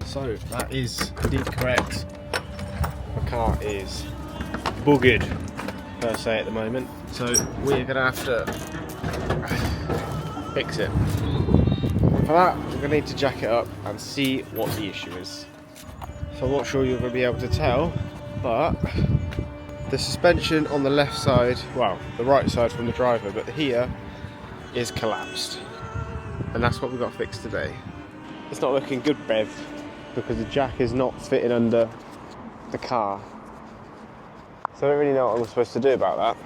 So that is indeed correct. My car is buggered per se at the moment, so we're gonna have to fix it. For that, we're gonna need to jack it up and see what the issue is. So I'm not sure you're gonna be able to tell, but the suspension on the left side, well, the right side from the driver, but here is collapsed, and that's what we've got fixed today. It's not looking good, Bev, because the jack is not fitting under the car. So I don't really know what I'm supposed to do about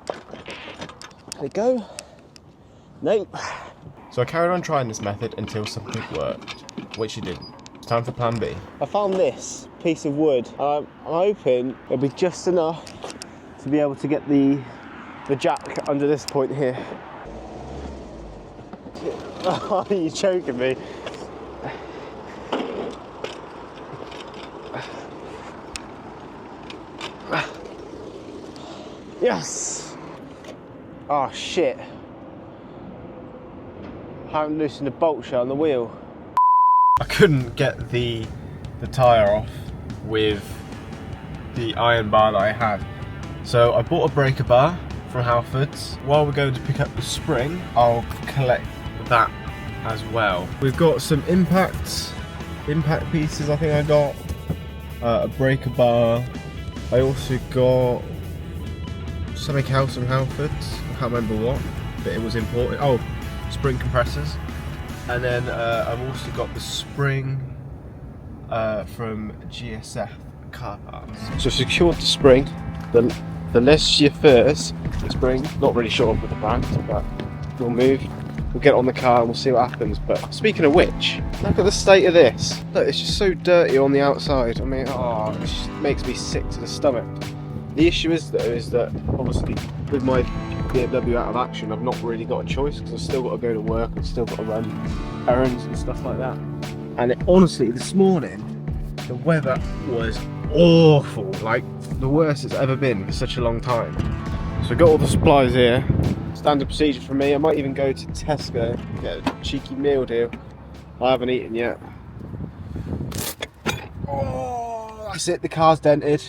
that. There we go. Nope. So I carried on trying this method until something worked, which it didn't. It's time for plan B. I found this piece of wood. I'm hoping it'll be just enough to be able to get the jack under this point here. Oh, you're choking me. Yes! Oh shit. I haven't loosened the bolt shut on the wheel. I couldn't get the tyre off with the iron bar that I had. So I bought a breaker bar from Halfords. While we're going to pick up the spring, I'll collect that as well. We've got some impact pieces I think I got, a breaker bar. I also got something else from Halfords, I can't remember what, but it was important. Oh, spring compressors. And then I've also got the spring from GSF car parts. So secured the spring, the less you first, the spring, not really sure with the band, but we'll move. We'll get on the car and we'll see what happens. But speaking of which, look at the state of this. Look, it's just so dirty on the outside. I mean, oh, it just makes me sick to the stomach. The issue is though, is that obviously with my BMW out of action, I've not really got a choice because I've still got to go to work, I've still got to run errands and stuff like that. And honestly, this morning, the weather was awful, like the worst it's ever been for such a long time. So I've got all the supplies here. Standard procedure for me. I might even go to Tesco, get a cheeky meal deal. I haven't eaten yet. Oh, that's it, the car's dented.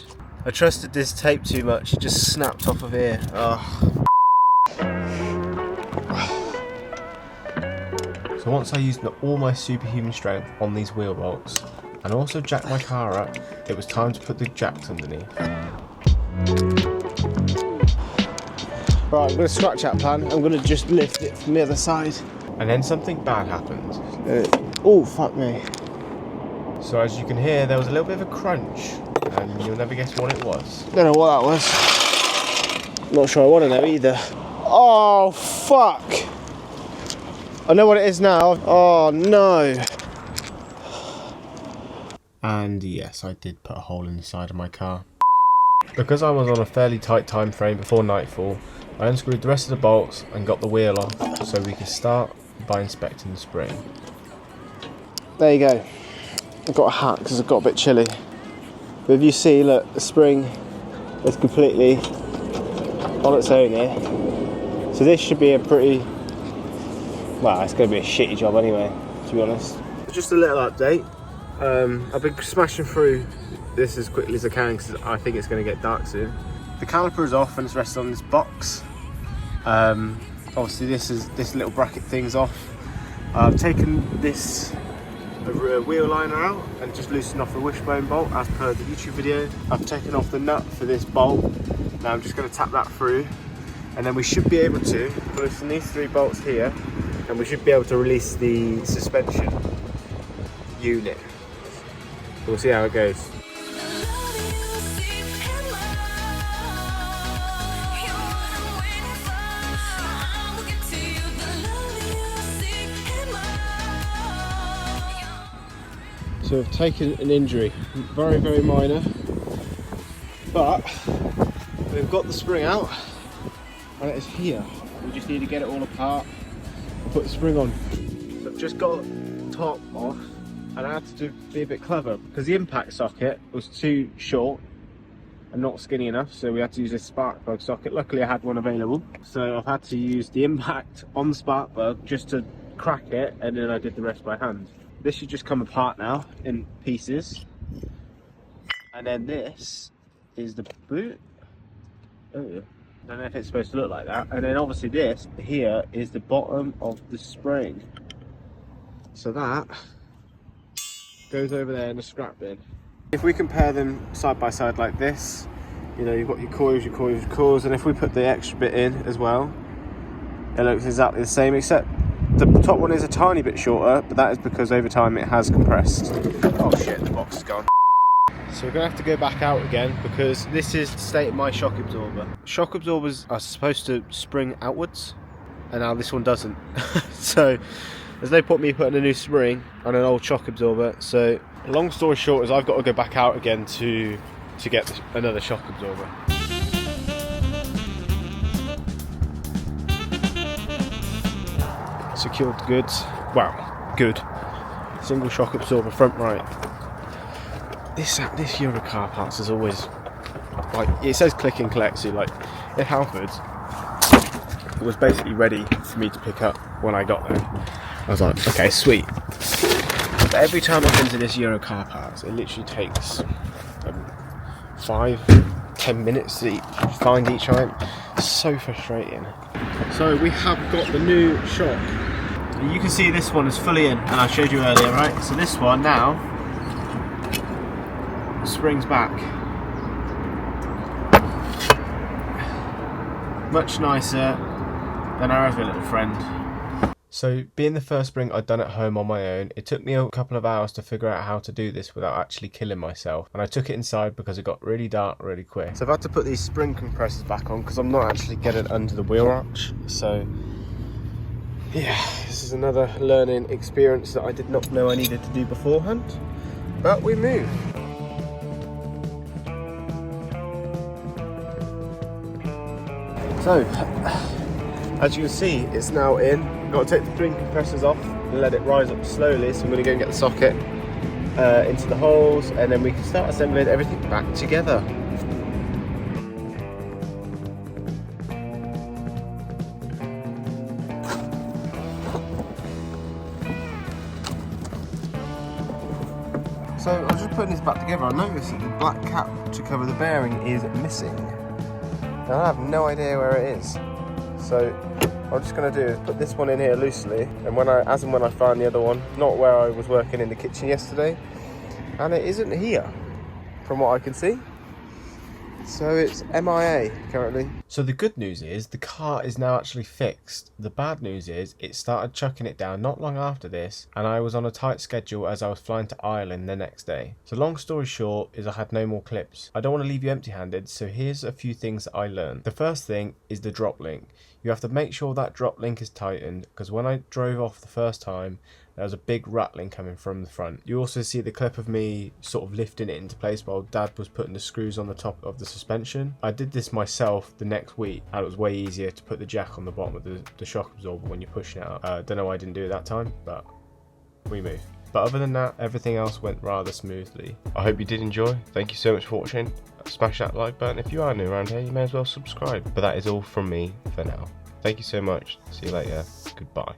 I trusted this tape too much, it just snapped off of here. Oh. So once I used all my superhuman strength on these wheel bolts and also jacked my car up, it was time to put the jacks underneath. Right, I'm going to scratch that pan. I'm going to just lift it from the other side. And then something bad happened. Oh, fuck me. So as you can hear, there was a little bit of a crunch, and you'll never guess what it was. Don't know what that was. Not sure I want to know either. Oh, fuck. I know what it is now. Oh, no. And yes, I did put a hole in the side of my car. Because I was on a fairly tight time frame before nightfall, I unscrewed the rest of the bolts and got the wheel off so we could start by inspecting the spring. There you go. I've got a hat because I've got a bit chilly. But if you see, look, the spring is completely on its own here. So this should be a pretty, well, it's going to be a shitty job anyway, to be honest. Just a little update. I've been smashing through this as quickly as I can because I think it's going to get dark soon. The caliper is off and it's rested on this box. Obviously this little bracket thing's off. I've taken this wheel liner out and just loosened off the wishbone bolt as per the YouTube video. I've taken off the nut for this bolt. Now I'm just going to tap that through, and then we should be able to loosen these 3 bolts here, and we should be able to release the suspension unit. We'll see how it goes. So I've taken an injury, very, very minor, but we've got the spring out and it's here. We just need to get it all apart and put the spring on. So I've just got the top off, and I had to be a bit clever because the impact socket was too short and not skinny enough, so we had to use a spark plug socket. Luckily I had one available, so I've had to use the impact on the spark plug just to crack it, and then I did the rest by hand. This should just come apart now in pieces. And then this is the boot. Oh, I don't know if it's supposed to look like that. And then obviously this here is the bottom of the spring. So that goes over there in the scrap bin. If we compare them side by side like this, you know, you've got your coils, your coils, your coils, and if we put the extra bit in as well, it looks exactly the same, except the top one is a tiny bit shorter, but that is because over time it has compressed. Oh shit, the box is gone. So we're going to have to go back out again because this is the state of my shock absorber. Shock absorbers are supposed to spring outwards, and now this one doesn't. So there's no point me putting a new spring on an old shock absorber. So long story short is I've got to go back out again to get another shock absorber. Secured the goods. Wow, good. Single shock absorber, front right. This Euro car parts is always like, it says click and collect, so like in Halford it was basically ready for me to pick up when I got there. I was like, okay, sweet. But every time I've been to this Euro car parts, it literally takes 5-10 minutes to find each item. It's so frustrating. So we have got the new shock. You can see this one is fully in, and I showed you earlier, right? So this one now springs back. Much nicer than our other little friend. So being the first spring I'd done at home on my own, it took me a couple of hours to figure out how to do this without actually killing myself, and I took it inside because it got really dark really quick. So I've had to put these spring compressors back on because I'm not actually getting under the wheel arch. So yeah, this is another learning experience that I did not know I needed to do beforehand, but we move. So, as you can see, it's now in. I've got to take the spring compressors off and let it rise up slowly, so I'm going to go and get the socket into the holes, and then we can start assembling everything back together. So I was just putting this back together. I noticed that the black cap to cover the bearing is missing. And I have no idea where it is. So what I'm just going to do is put this one in here loosely, and when I find the other one, not where I was working in the kitchen yesterday, and it isn't here from what I can see. So it's MIA currently. So the good news is the car is now actually fixed. The bad news is it started chucking it down not long after this, and I was on a tight schedule as I was flying to Ireland the next day. So long story short is I had no more clips. I don't want to leave you empty-handed, so here's a few things that I learned. The first thing is the drop link. You have to make sure that drop link is tightened, because when I drove off the first time, there was a big rattling coming from the front. You also see the clip of me sort of lifting it into place while Dad was putting the screws on the top of the suspension. I did this myself the next week, and it was way easier to put the jack on the bottom of the shock absorber when you're pushing it up. Don't know why I didn't do it that time, but we move. But other than that, everything else went rather smoothly. I hope you did enjoy. Thank you so much for watching. Smash that like button. If you are new around here, you may as well subscribe. But that is all from me for now. Thank you so much. See you later. Goodbye.